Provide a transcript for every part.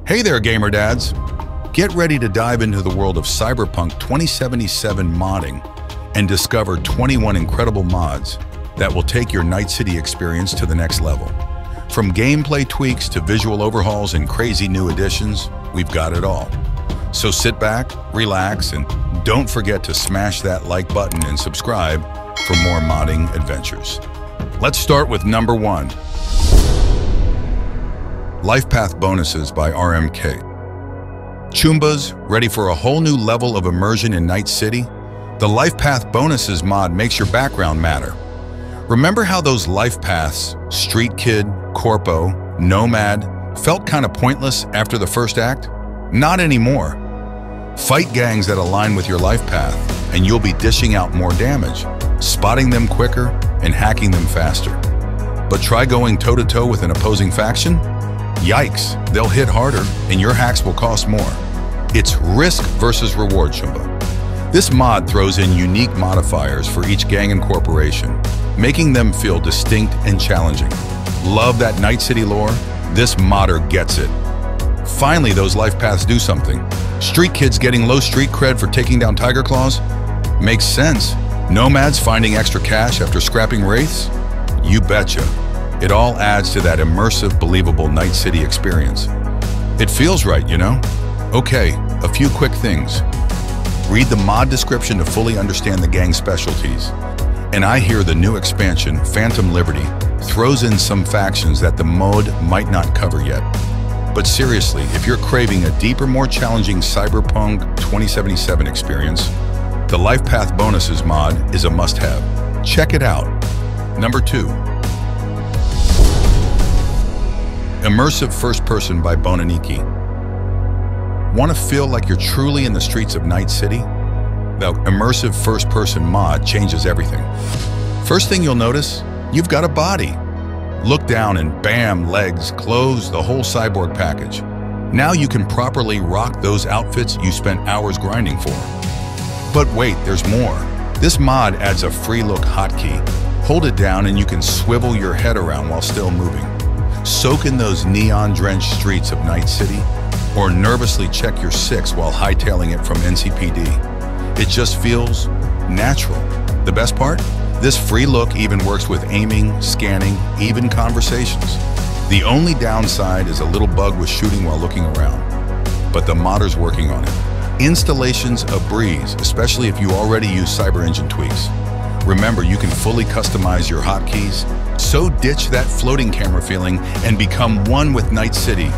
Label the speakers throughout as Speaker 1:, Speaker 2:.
Speaker 1: Hey there, GamerDads! Get ready to dive into the world of Cyberpunk 2077 modding and discover 21 incredible mods that will take your Night City experience to the next level. From gameplay tweaks to visual overhauls and crazy new additions, we've got it all. So sit back, relax, and don't forget to smash that like button and subscribe for more modding adventures. Let's start with number 1. Lifepath bonuses by RMK. Chumbas, ready for a whole new level of immersion in Night City? The Lifepath bonuses mod makes your background matter. Remember how those life paths, Street Kid, Corpo, Nomad, felt kind of pointless after the first act? Not anymore. Fight gangs that align with your life path, and you'll be dishing out more damage, spotting them quicker, and hacking them faster. But try going toe-to-toe with an opposing faction? Yikes, they'll hit harder, and your hacks will cost more. It's risk versus reward, Chumba. This mod throws in unique modifiers for each gang and corporation, making them feel distinct and challenging. Love that Night City lore? This modder gets it. Finally, those life paths do something. Street kids getting low street cred for taking down tiger claws? Makes sense. Nomads finding extra cash after scrapping wraiths? You betcha. It all adds to that immersive, believable Night City experience. It feels right, you know? Okay, a few quick things. Read the mod description to fully understand the gang specialties. And I hear the new expansion, Phantom Liberty, throws in some factions that the mode might not cover yet. But seriously, if you're craving a deeper, more challenging Cyberpunk 2077 experience, the Lifepath bonuses mod is a must-have. Check it out. Number 2. Immersive First Person by Bonaniki. Want to feel like you're truly in the streets of Night City? The Immersive First Person mod changes everything. First thing you'll notice, you've got a body. Look down and bam, legs, clothes, the whole cyborg package. Now you can properly rock those outfits you spent hours grinding for. But wait, there's more. This mod adds a free look hotkey. Hold it down and you can swivel your head around while still moving. Soak in those neon-drenched streets of Night City, or nervously check your 6 while hightailing it from NCPD. It just feels natural. The best part? This free look even works with aiming, scanning, even conversations. The only downside is a little bug with shooting while looking around, but the modder's working on it. Installation's a breeze, especially if you already use CyberEngine tweaks. Remember, you can fully customize your hotkeys, so ditch that floating camera feeling and become one with Night City.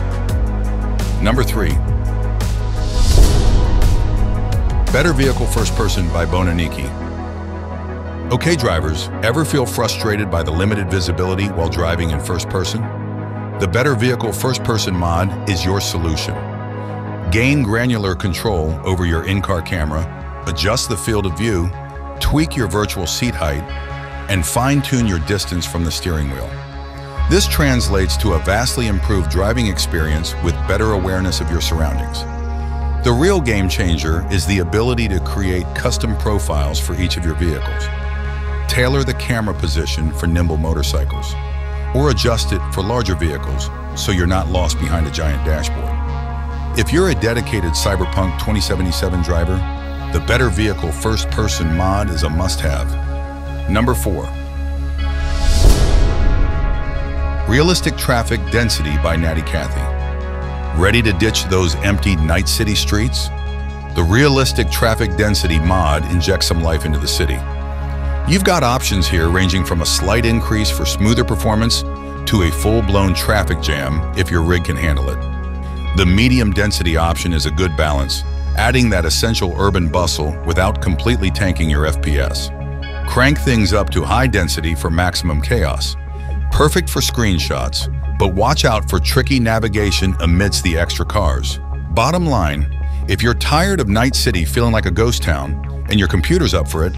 Speaker 1: Number 3. Better Vehicle First Person by Bonaniki. Okay, drivers, ever feel frustrated by the limited visibility while driving in first person? The Better Vehicle First Person mod is your solution. Gain granular control over your in-car camera, adjust the field of view, tweak your virtual seat height, and fine-tune your distance from the steering wheel. This translates to a vastly improved driving experience with better awareness of your surroundings. The real game changer is the ability to create custom profiles for each of your vehicles. Tailor the camera position for nimble motorcycles, or adjust it for larger vehicles so you're not lost behind a giant dashboard. If you're a dedicated Cyberpunk 2077 driver, the Better Vehicle First Person mod is a must-have. Number 4. Realistic Traffic Density by NattyKathy. Ready to ditch those empty Night City streets? The Realistic Traffic Density mod injects some life into the city. You've got options here ranging from a slight increase for smoother performance to a full-blown traffic jam if your rig can handle it. The medium density option is a good balance, adding that essential urban bustle without completely tanking your FPS. Crank things up to high density for maximum chaos. Perfect for screenshots, but watch out for tricky navigation amidst the extra cars. Bottom line, if you're tired of Night City feeling like a ghost town and your computer's up for it,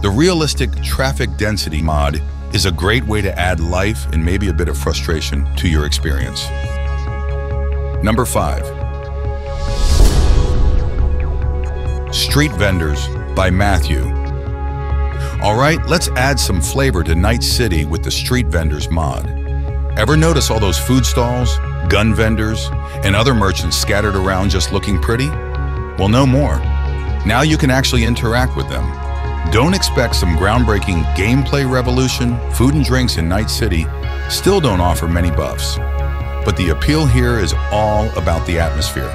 Speaker 1: the Realistic Traffic Density mod is a great way to add life and maybe a bit of frustration to your experience. Number 5. Street Vendors by Mathiew. Alright, let's add some flavor to Night City with the Street Vendors mod. Ever notice all those food stalls, gun vendors, and other merchants scattered around just looking pretty? Well, no more. Now you can actually interact with them. Don't expect some groundbreaking gameplay revolution. Food and drinks in Night City still don't offer many buffs. But the appeal here is all about the atmosphere.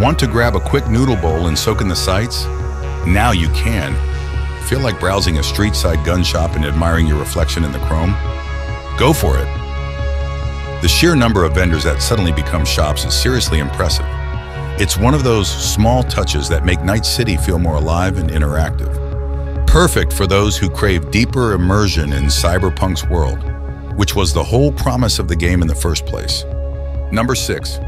Speaker 1: Want to grab a quick noodle bowl and soak in the sights? Now you can. Feel like browsing a street-side gun shop and admiring your reflection in the chrome? Go for it. The sheer number of vendors that suddenly become shops is seriously impressive. It's one of those small touches that make Night City feel more alive and interactive. Perfect for those who crave deeper immersion in Cyberpunk's world, which was the whole promise of the game in the first place. Number 6.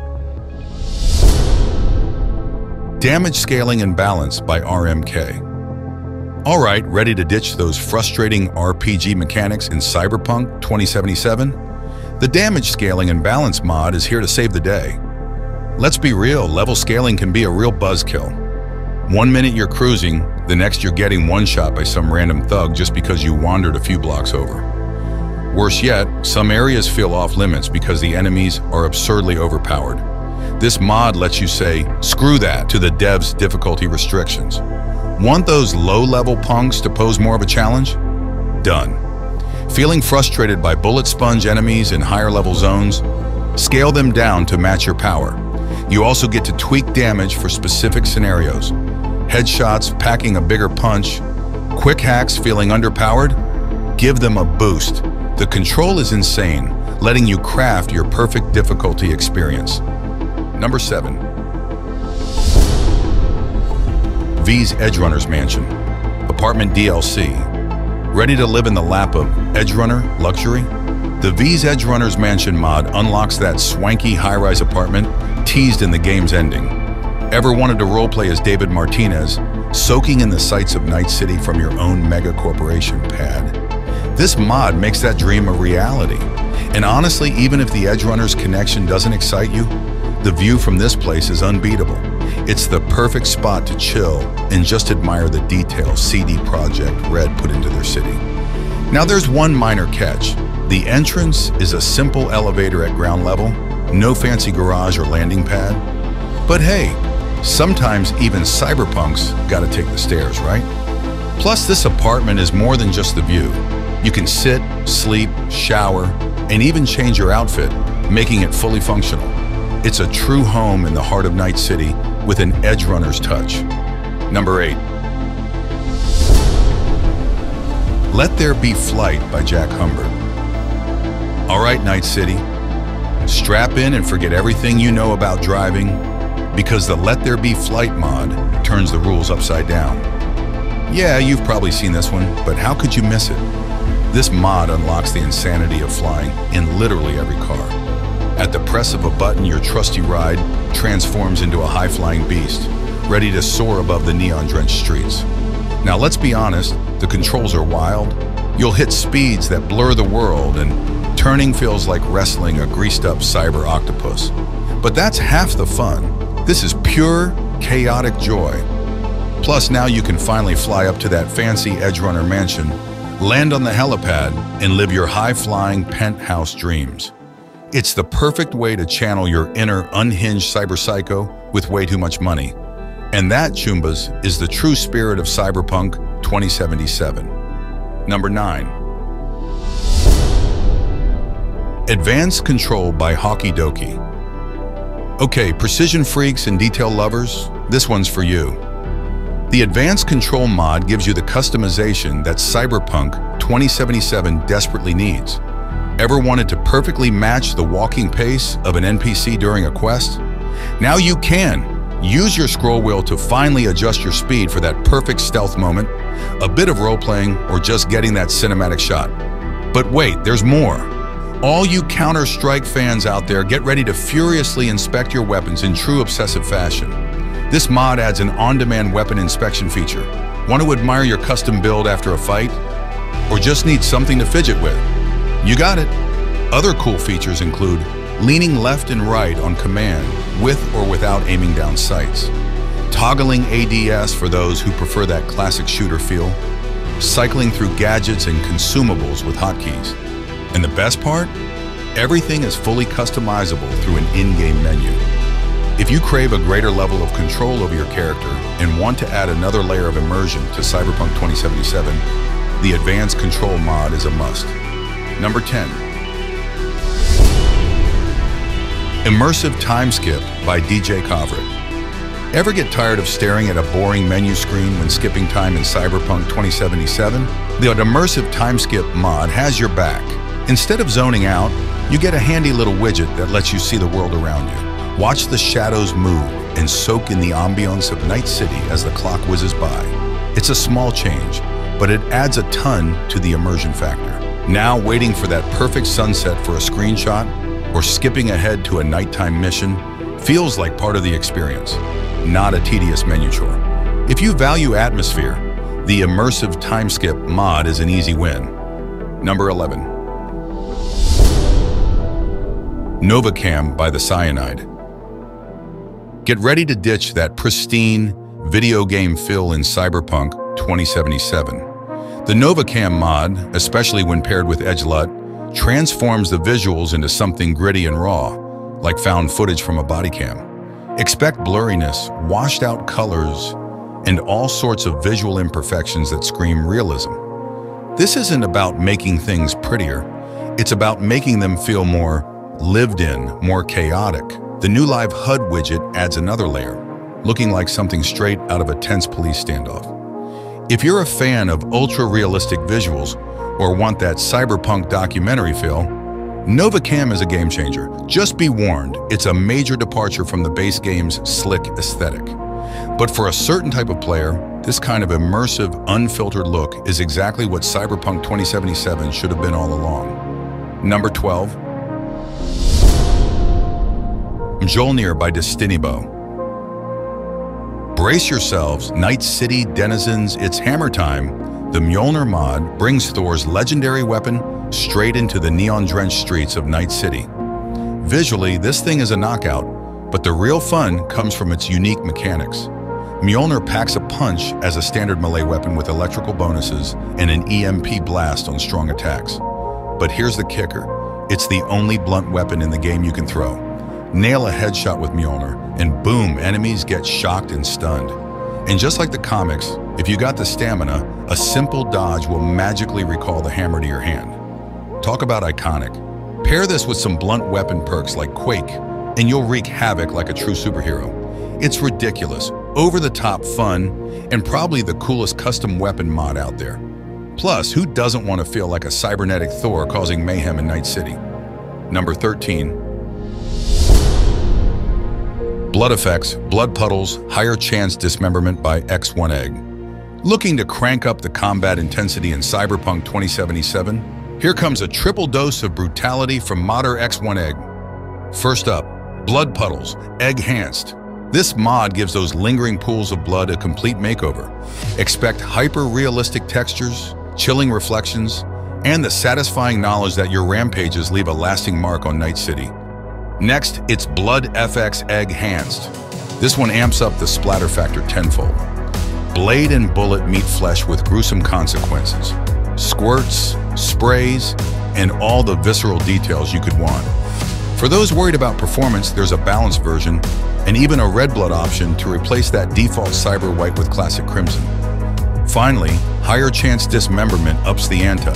Speaker 1: Damage Scaling and Balance by RMK. Alright, ready to ditch those frustrating RPG mechanics in Cyberpunk 2077? The Damage Scaling and Balance mod is here to save the day. Let's be real, level scaling can be a real buzzkill. 1 minute you're cruising, the next you're getting one-shot by some random thug just because you wandered a few blocks over. Worse yet, some areas feel off limits because the enemies are absurdly overpowered. This mod lets you say, screw that, to the devs' difficulty restrictions. Want those low-level punks to pose more of a challenge? Done. Feeling frustrated by bullet sponge enemies in higher-level zones? Scale them down to match your power. You also get to tweak damage for specific scenarios. Headshots packing a bigger punch, quick hacks feeling underpowered? Give them a boost. The control is insane, letting you craft your perfect difficulty experience. Number 7. V's Edgerunners Mansion, Apartment DLC. Ready to live in the lap of Edgerunner luxury? The V's Edgerunners Mansion mod unlocks that swanky high-rise apartment teased in the game's ending. Ever wanted to roleplay as David Martinez, soaking in the sights of Night City from your own mega corporation pad? This mod makes that dream a reality. And honestly, even if the Edgerunners connection doesn't excite you, the view from this place is unbeatable. It's the perfect spot to chill and just admire the details CD Projekt Red put into their city. Now there's one minor catch. The entrance is a simple elevator at ground level, no fancy garage or landing pad. But hey, sometimes even cyberpunks gotta take the stairs, right? Plus, this apartment is more than just the view. You can sit, sleep, shower, and even change your outfit, making it fully functional. It's a true home in the heart of Night City with an Edgerunner's touch. Number 8. Let There Be Flight by Jack Humbert. Alright, Night City, strap in and forget everything you know about driving, because the Let There Be Flight mod turns the rules upside down. Yeah, you've probably seen this one, but how could you miss it? This mod unlocks the insanity of flying in literally every car. At the press of a button, your trusty ride transforms into a high-flying beast, ready to soar above the neon-drenched streets. Now let's be honest, the controls are wild. You'll hit speeds that blur the world, and turning feels like wrestling a greased-up cyber octopus. But that's half the fun. This is pure, chaotic joy. Plus, now you can finally fly up to that fancy Edgerunner mansion, land on the helipad, and live your high-flying penthouse dreams. It's the perfect way to channel your inner unhinged cyber psycho with way too much money. And that, Chumbas, is the true spirit of Cyberpunk 2077. Number 9. Advanced Control by Hawkidoki. Okay, precision freaks and detail lovers, this one's for you. The Advanced Control mod gives you the customization that Cyberpunk 2077 desperately needs. Ever wanted to perfectly match the walking pace of an NPC during a quest? Now you can. Use your scroll wheel to finally adjust your speed for that perfect stealth moment, a bit of role-playing, or just getting that cinematic shot. But wait, there's more. All you Counter-Strike fans out there, get ready to furiously inspect your weapons in true obsessive fashion. This mod adds an on-demand weapon inspection feature. Want to admire your custom build after a fight? Or just need something to fidget with? You got it. Other cool features include leaning left and right on command with or without aiming down sights, toggling ADS for those who prefer that classic shooter feel, cycling through gadgets and consumables with hotkeys. And the best part? Everything is fully customizable through an in-game menu. If you crave a greater level of control over your character and want to add another layer of immersion to Cyberpunk 2077, the Advanced Control mod is a must. Number 10. Immersive Timeskip by DJKovrik. Ever get tired of staring at a boring menu screen when skipping time in Cyberpunk 2077? The Immersive Timeskip mod has your back. Instead of zoning out, you get a handy little widget that lets you see the world around you. Watch the shadows move and soak in the ambiance of Night City as the clock whizzes by. It's a small change, but it adds a ton to the immersion factor. Now waiting for that perfect sunset for a screenshot or skipping ahead to a nighttime mission feels like part of the experience, not a tedious menu chore. If you value atmosphere, the Immersive Timeskip mod is an easy win. Number 11. Novacam by TheCyanidex. Get ready to ditch that pristine video game feel in Cyberpunk 2077. The Novacam mod, especially when paired with EdgeLut, transforms the visuals into something gritty and raw, like found footage from a body cam. Expect blurriness, washed out colors, and all sorts of visual imperfections that scream realism. This isn't about making things prettier, it's about making them feel more lived in, more chaotic. The new live HUD widget adds another layer, looking like something straight out of a tense police standoff. If you're a fan of ultra-realistic visuals or want that cyberpunk documentary feel, Novacam is a game changer. Just be warned, it's a major departure from the base game's slick aesthetic. But for a certain type of player, this kind of immersive, unfiltered look is exactly what Cyberpunk 2077 should have been all along. Number 12. Mjolnir by DestinyBu. Brace yourselves, Night City denizens, it's hammer time. The Mjolnir mod brings Thor's legendary weapon straight into the neon-drenched streets of Night City. Visually, this thing is a knockout, but the real fun comes from its unique mechanics. Mjolnir packs a punch as a standard melee weapon with electrical bonuses and an EMP blast on strong attacks. But here's the kicker, it's the only blunt weapon in the game you can throw. Nail a headshot with Mjolnir, and boom, enemies get shocked and stunned. And just like the comics, if you got the stamina, a simple dodge will magically recall the hammer to your hand. Talk about iconic. Pair this with some blunt weapon perks like Quake, and you'll wreak havoc like a true superhero. It's ridiculous, over-the-top fun, and probably the coolest custom weapon mod out there. Plus, who doesn't want to feel like a cybernetic Thor causing mayhem in Night City? Number 13. BlodFX, Blood Puddles, Higher Chance Dismemberment by X1Egg. Looking to crank up the combat intensity in Cyberpunk 2077? Here comes a triple dose of brutality from modder X1Egg. First up, Blood Puddles, Egg-Hanced. This mod gives those lingering pools of blood a complete makeover. Expect hyper-realistic textures, chilling reflections, and the satisfying knowledge that your rampages leave a lasting mark on Night City. Next, it's BlodFX Egg-Hanced. This one amps up the splatter factor tenfold. Blade and bullet meet flesh with gruesome consequences. Squirts, sprays, and all the visceral details you could want. For those worried about performance, there's a balanced version, and even a red blood option to replace that default cyber white with classic crimson. Finally, Higher Chance Dismemberment ups the ante.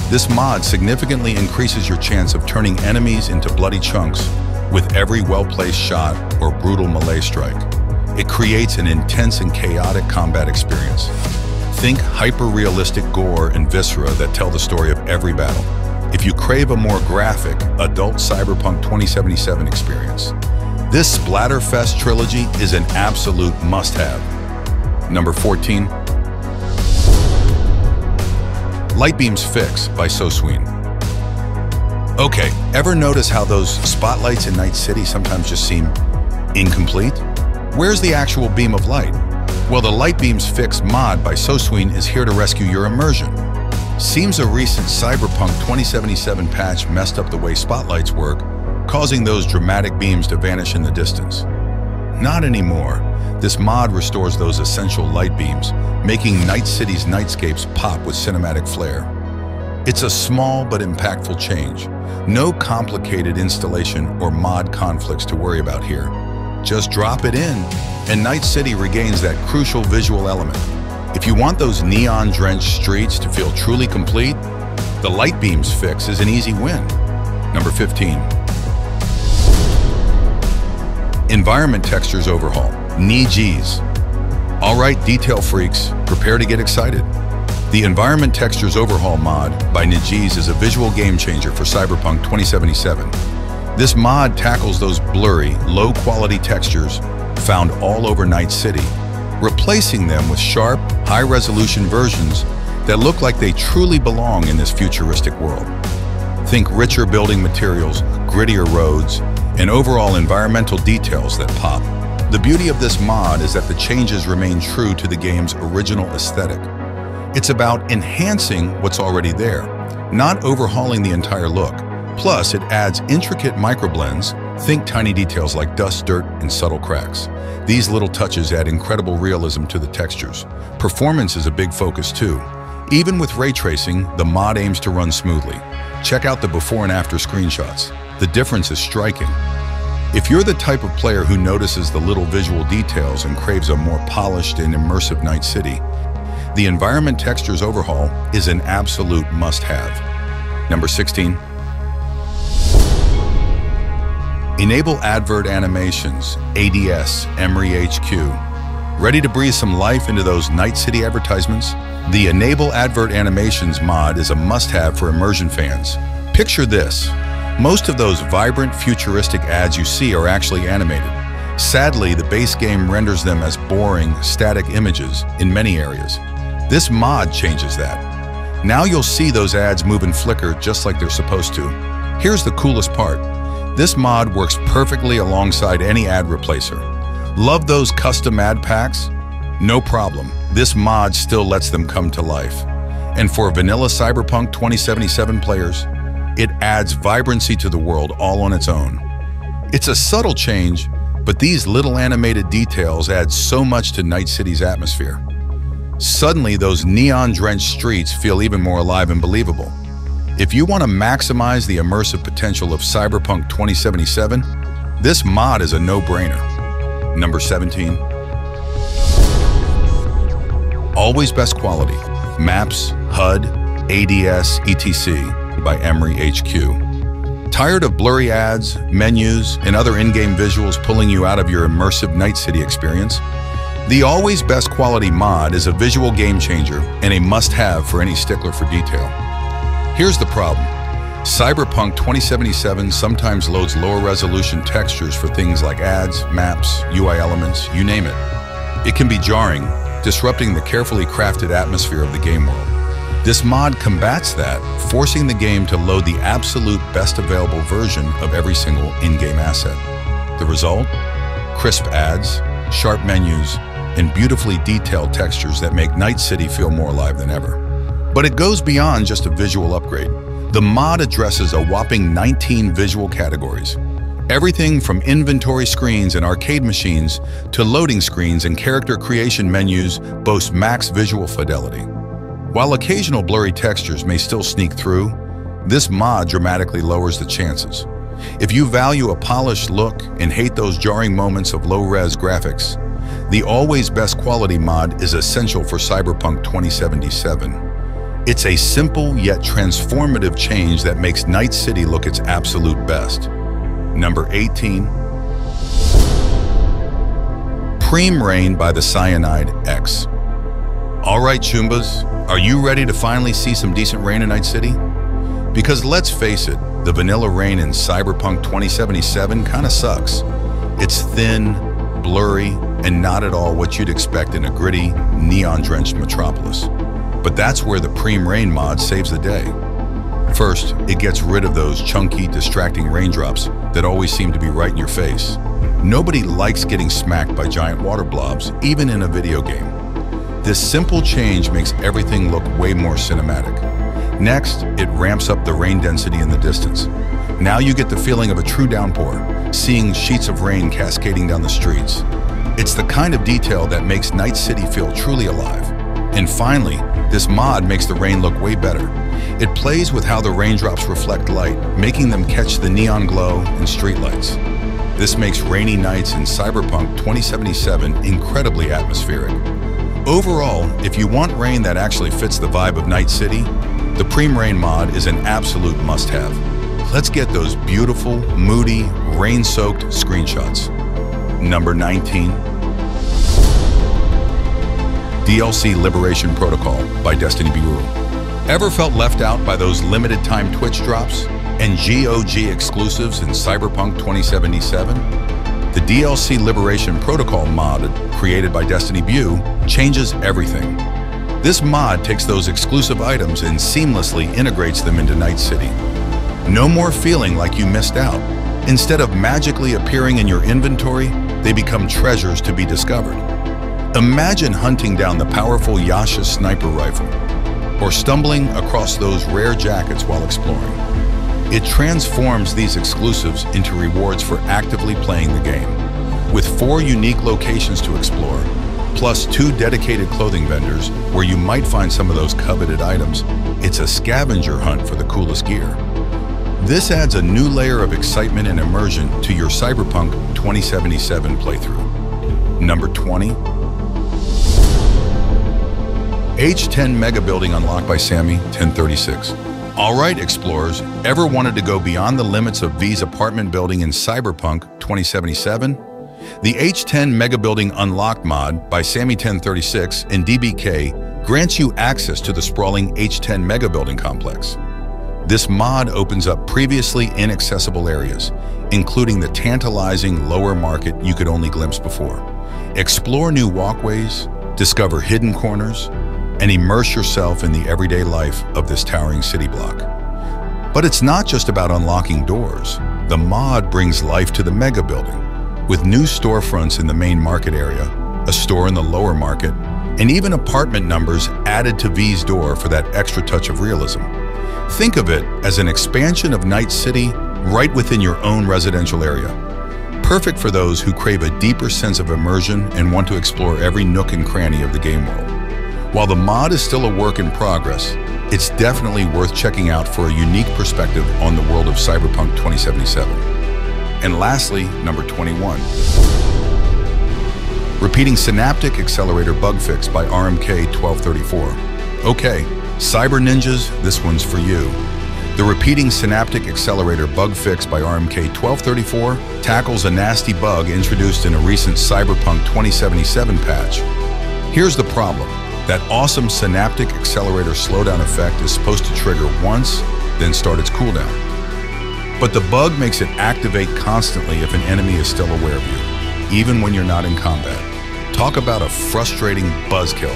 Speaker 1: This mod significantly increases your chance of turning enemies into bloody chunks with every well-placed shot or brutal melee strike. It creates an intense and chaotic combat experience. Think hyper-realistic gore and viscera that tell the story of every battle. If you crave a more graphic, adult Cyberpunk 2077 experience, this Splatterfest trilogy is an absolute must-have. Number 14. Lightbeam's Fix by Sosuine. Okay, ever notice how those spotlights in Night City sometimes just seem incomplete? Where's the actual beam of light? Well, the Lightbeam's Fix mod by Sosuine is here to rescue your immersion. Seems a recent Cyberpunk 2077 patch messed up the way spotlights work, causing those dramatic beams to vanish in the distance. Not anymore. This mod restores those essential light beams, making Night City's nightscapes pop with cinematic flair. It's a small but impactful change, No complicated installation or mod conflicts to worry about here. Just drop it in, and Night City regains that crucial visual element. If you want those neon-drenched streets to feel truly complete, the light beams fix is an easy win. Number 15. Environment Textures Overhaul, Nigeez. Alright, detail freaks, prepare to get excited. The Environment Textures Overhaul mod by Nigeez is a visual game changer for Cyberpunk 2077. This mod tackles those blurry, low-quality textures found all over Night City, replacing them with sharp, high-resolution versions that look like they truly belong in this futuristic world. Think richer building materials, grittier roads, and overall environmental details that pop. The beauty of this mod is that the changes remain true to the game's original aesthetic. It's about enhancing what's already there, not overhauling the entire look. Plus, it adds intricate microblends, think tiny details like dust, dirt, and subtle cracks. These little touches add incredible realism to the textures. Performance is a big focus too. Even with ray tracing, the mod aims to run smoothly. Check out the before and after screenshots. The difference is striking. If you're the type of player who notices the little visual details and craves a more polished and immersive Night City, the Environment Textures Overhaul is an absolute must-have. Number 16. Enable Advert Animations, ADS, EmreHQ. Ready to breathe some life into those Night City advertisements? The Enable Advert Animations mod is a must-have for immersion fans. Picture this. Most of those vibrant, futuristic ads you see are actually animated. Sadly, the base game renders them as boring, static images in many areas. This mod changes that. Now you'll see those ads move and flicker just like they're supposed to. Here's the coolest part. This mod works perfectly alongside any ad replacer. Love those custom ad packs? No problem. This mod still lets them come to life. And for vanilla Cyberpunk 2077 players, it adds vibrancy to the world all on its own. It's a subtle change, but these little animated details add so much to Night City's atmosphere. Suddenly, those neon-drenched streets feel even more alive and believable. If you want to maximize the immersive potential of Cyberpunk 2077, this mod is a no-brainer. Number 17. Always best quality. Maps, HUD, ADS, etc. by EmreHQ. Tired of blurry ads, menus, and other in-game visuals pulling you out of your immersive Night City experience? The Always Best Quality mod is a visual game changer and a must-have for any stickler for detail. Here's the problem. Cyberpunk 2077 sometimes loads lower resolution textures for things like ads, maps, UI elements, you name it. It can be jarring, disrupting the carefully crafted atmosphere of the game world. This mod combats that, forcing the game to load the absolute best available version of every single in-game asset. The result? Crisp ads, sharp menus, and beautifully detailed textures that make Night City feel more alive than ever. But it goes beyond just a visual upgrade. The mod addresses a whopping 19 visual categories. Everything from inventory screens and arcade machines to loading screens and character creation menus boast max visual fidelity. While occasional blurry textures may still sneak through, this mod dramatically lowers the chances. If you value a polished look and hate those jarring moments of low-res graphics, the Always Best Quality mod is essential for Cyberpunk 2077. It's a simple yet transformative change that makes Night City look its absolute best. Number 18. Preem Rain by TheCyanidex. Alright Chumbas, are you ready to finally see some decent rain in Night City? Because let's face it, the vanilla rain in Cyberpunk 2077 kinda sucks. It's thin, blurry, and not at all what you'd expect in a gritty, neon-drenched metropolis. But that's where the Preem Rain mod saves the day. First, it gets rid of those chunky, distracting raindrops that always seem to be right in your face. Nobody likes getting smacked by giant water blobs, even in a video game. This simple change makes everything look way more cinematic. Next, it ramps up the rain density in the distance. Now you get the feeling of a true downpour, seeing sheets of rain cascading down the streets. It's the kind of detail that makes Night City feel truly alive. And finally, this mod makes the rain look way better. It plays with how the raindrops reflect light, making them catch the neon glow in streetlights. This makes rainy nights in Cyberpunk 2077 incredibly atmospheric. Overall, if you want rain that actually fits the vibe of Night City, the Preem Rain mod is an absolute must-have. Let's get those beautiful, moody, rain-soaked screenshots. Number 19. DLC Liberation Protocol by DestinyBu. Ever felt left out by those limited-time Twitch drops and GOG exclusives in Cyberpunk 2077? The DLC Liberation Protocol mod, created by DestinyBu, changes everything. This mod takes those exclusive items and seamlessly integrates them into Night City. No more feeling like you missed out. Instead of magically appearing in your inventory, they become treasures to be discovered. Imagine hunting down the powerful Yasha sniper rifle, or stumbling across those rare jackets while exploring. It transforms these exclusives into rewards for actively playing the game. With 4 unique locations to explore, plus 2 dedicated clothing vendors where you might find some of those coveted items, it's a scavenger hunt for the coolest gear. This adds a new layer of excitement and immersion to your Cyberpunk 2077 playthrough. Number 20. H10 Megabuilding unlocked by Sammy1036. Alright explorers, ever wanted to go beyond the limits of V's apartment building in Cyberpunk 2077? The H10 Megabuilding Unlocked mod by Sammy1036 and DBK grants you access to the sprawling H10 Megabuilding complex. This mod opens up previously inaccessible areas, including the tantalizing lower market you could only glimpse before. Explore new walkways, discover hidden corners, and immerse yourself in the everyday life of this towering city block. But it's not just about unlocking doors. The mod brings life to the mega building, with new storefronts in the main market area, a store in the lower market, and even apartment numbers added to V's door for that extra touch of realism. Think of it as an expansion of Night City right within your own residential area. Perfect for those who crave a deeper sense of immersion and want to explore every nook and cranny of the game world. While the mod is still a work in progress, it's definitely worth checking out for a unique perspective on the world of Cyberpunk 2077. And lastly, number 21. Repeating Synaptic Accelerator Bug Fix by RMK1234. Okay, Cyber Ninjas, this one's for you. The Repeating Synaptic Accelerator Bug Fix by RMK1234 tackles a nasty bug introduced in a recent Cyberpunk 2077 patch. Here's the problem. That awesome Synaptic Accelerator slowdown effect is supposed to trigger once, then start its cooldown. But the bug makes it activate constantly if an enemy is still aware of you, even when you're not in combat. Talk about a frustrating buzzkill.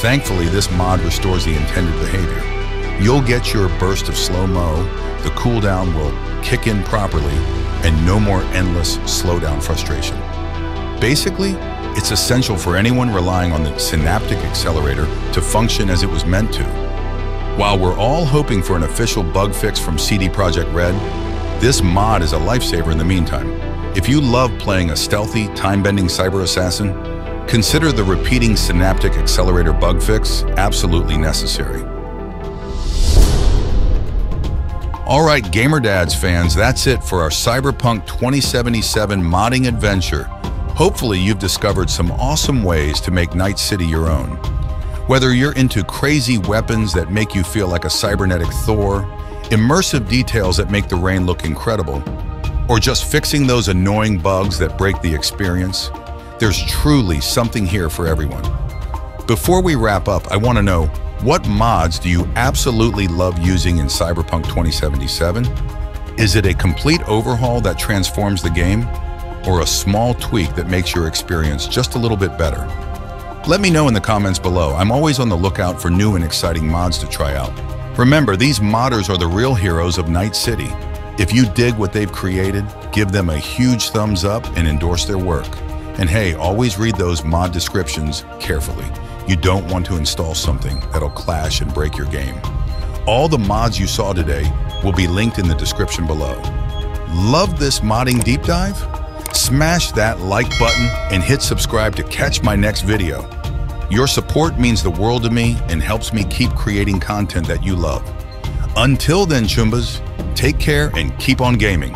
Speaker 1: Thankfully, this mod restores the intended behavior. You'll get your burst of slow-mo, the cooldown will kick in properly, and no more endless slowdown frustration. Basically, it's essential for anyone relying on the Synaptic Accelerator to function as it was meant to. While we're all hoping for an official bug fix from CD Projekt Red, this mod is a lifesaver in the meantime. If you love playing a stealthy, time-bending cyber assassin, consider the Repeating Synaptic Accelerator bug fix absolutely necessary. Alright GamerDads fans, that's it for our Cyberpunk 2077 modding adventure. Hopefully you've discovered some awesome ways to make Night City your own. Whether you're into crazy weapons that make you feel like a cybernetic Thor, immersive details that make the rain look incredible, or just fixing those annoying bugs that break the experience, there's truly something here for everyone. Before we wrap up, I want to know, what mods do you absolutely love using in Cyberpunk 2077? Is it a complete overhaul that transforms the game? Or a small tweak that makes your experience just a little bit better? Let me know in the comments below. I'm always on the lookout for new and exciting mods to try out. Remember, these modders are the real heroes of Night City. If you dig what they've created, give them a huge thumbs up and endorse their work. And hey, always read those mod descriptions carefully. You don't want to install something that'll clash and break your game. All the mods you saw today will be linked in the description below. Love this modding deep dive? Smash that like button and hit subscribe to catch my next video. Your support means the world to me and helps me keep creating content that you love. Until then, Chumbas, take care and keep on gaming.